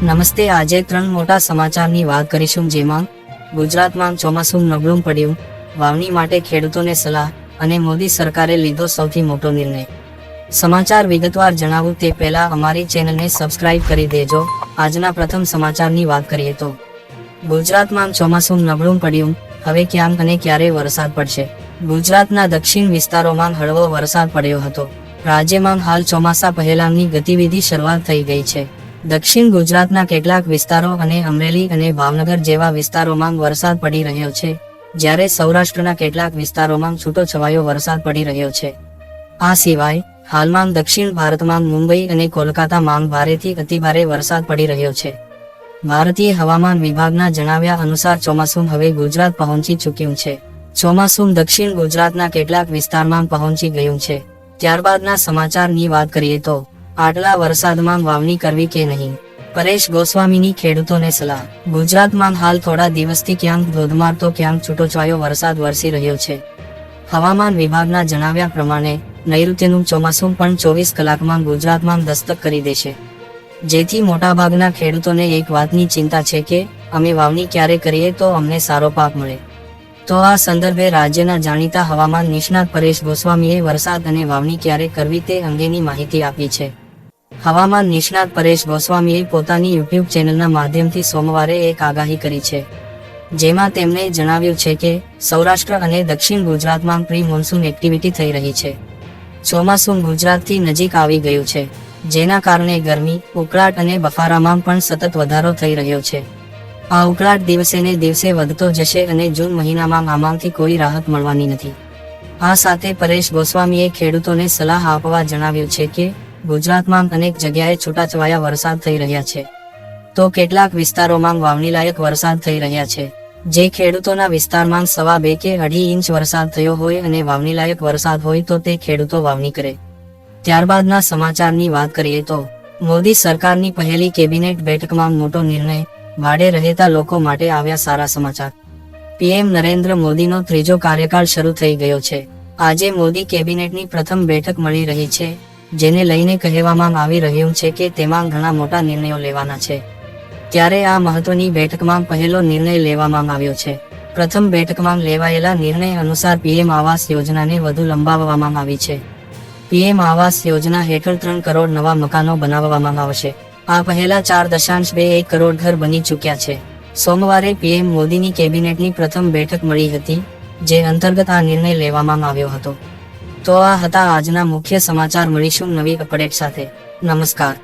નમસ્તે, આજે 3 મોટા સમાચારની વાત કરીશું, જેમાં ગુજરાતમાં ચોમાસું નબળું પડ્યું, વાવણી માટે ખેડૂતોને સલાહ અને મોદી સરકારે લીધો સૌથી મોટો નિર્ણય. સમાચાર વિગતવાર જણાવું તે પહેલા અમારી ચેનલને સબસ્ક્રાઇબ કરી દેજો. આજના પ્રથમ સમાચારની વાત કરીએ તો ગુજરાતમાં ચોમાસું નબળું પડ્યું, હવે ક્યાંક અને ક્યારે વરસાદ પડશે. ગુજરાતના દક્ષિણ વિસ્તારોમાં હળવો વરસાદ પડ્યો હતો. રાજ્યમાં હાલ ચોમાસા પહેલાંની ગતિવિધિ શરૂઆત થઈ ગઈ છે. દક્ષિણ ગુજરાતના કેટલાક વિસ્તારો અને અમરેલી અને ભાવનગર જેવા વિસ્તારોમાં વરસાદ પડી રહ્યો છે, જ્યારે સૌરાષ્ટ્રના કેટલાક વિસ્તારોમાં છૂટોછવાયો વરસાદ પડી રહ્યો છે. આ સિવાય હાલમાં દક્ષિણ ભારતમાં મુંબઈ અને કોલકાતામાં ભારેથી અતિભારે વરસાદ પડી રહ્યો છે. ભારતીય હવામાન વિભાગના જણાવ્યા અનુસાર ચોમાસું હવે ગુજરાત પહોંચી ચૂક્યું છે. ચોમાસું દક્ષિણ ગુજરાતના કેટલાક વિસ્તારમાં પહોંચી ગયું છે. ત્યારબાદના સમાચારની વાત કરીએ તો આટલા વરસાદમાં વાવણી કરવી કે નહીં, પરેશ ગોસ્વામીની ખેડૂતોને સલાહ. ગુજરાતમાં હાલ થોડા દિવસથી ક્યાંક ધોધમાર તો ક્યાંક છૂટોછવાયો વરસાદ વરસી રહ્યો છે. હવામાન વિભાગના જણાવ્યા પ્રમાણે નૈઋત્યનું ચોમાસું પણ 24 કલાકમાં ગુજરાતમાં દસ્તક કરી દેશે, જેથી મોટાભાગના ખેડૂતોને એક વાતની ચિંતા છે કે અમે વાવણી ક્યારે કરીએ તો અમને સારો પાક મળે. તો આ સંદર્ભે રાજ્યના જાણીતા હવામાન નિષ્ણાત પરેશ ગોસ્વામીએ વરસાદ અને વાવણી ક્યારે કરવી તે અંગેની માહિતી આપી છે. હવામાન નિષ્ણાત પરેશ ગોસ્વામીએ પોતાની યુટ્યુબ ચેનલના માધ્યમથી સોમવારે એક આગાહી કરી છે, જેમાં તેમણે જણાવ્યું છે કે સૌરાષ્ટ્ર અને દક્ષિણ ગુજરાતમાં પ્રી મોન્સૂન એક્ટિવિટી થઈ રહી છે. ચોમાસું ગુજરાતથી નજીક આવી ગયું છે, જેના કારણે ગરમી, ઉકળાટ અને બફારામાં પણ સતત વધારો થઈ રહ્યો છે. આ ઉકળાટ દિવસે ને દિવસે વધતો જશે અને જૂન મહિનામાં આમાંથી કોઈ રાહત મળવાની નથી. આ સાથે પરેશ ગોસ્વામીએ ખેડૂતોને સલાહ આપવા જણાવ્યું છે કે ગુજરાતમાં અનેક જગ્યાએ છૂટાછવાયા વરસાદ થઈ રહ્યા છે, તો કેટલાક વિસ્તારોમાં વાવણીલાયક વરસાદ થઈ રહ્યા છે. જે ખેડૂતોના વિસ્તારમાં 2.5 કે 2.5 ઇંચ વરસાદ થયો હોય અને વાવણીલાયક વરસાદ હોય તો તે ખેડૂતો વાવણી કરે. ત્યારબાદના સમાચારની વાત કરીએ તો મોદી સરકારની પહેલી કેબિનેટ બેઠકમાં મોટો નિર્ણય, ભાડે રહેતા લોકો માટે આવ્યા સારા સમાચાર. પીએમ નરેન્દ્ર મોદીનો ત્રીજો કાર્યકાળ શરૂ થઈ ગયો છે. આજે મોદી કેબિનેટની પ્રથમ બેઠક મળી રહી છે, જેને લઈને કહેવામાં આવી રહ્યું છે કે તેમાં ઘણા મોટા નિર્ણયો લેવાના છે. ત્યારે આ મહત્વની બેઠકમાં પહેલો નિર્ણય લેવામાં આવ્યો છે. પ્રથમ બેઠકમાં લેવાયેલા નિર્ણય અનુસાર પીએમ આવાસ યોજનાને વધુ લંબાવવામાં આવી છે. પીએમ આવાસ યોજના હેઠળ 3 કરોડ નવા મકાનો બનાવવામાં આવશે. આ પહેલા 4.21 કરોડ ઘર બની ચૂક્યા છે. સોમવારે પીએમ મોદીની કેબિનેટની પ્રથમ બેઠક મળી હતી, જે અંતર્ગત આ નિર્ણય લેવામાં આવ્યો હતો. તો આ હતા આજના મુખ્ય સમાચાર. મળીશું નવી અપડેટ સાથે. નમસ્કાર.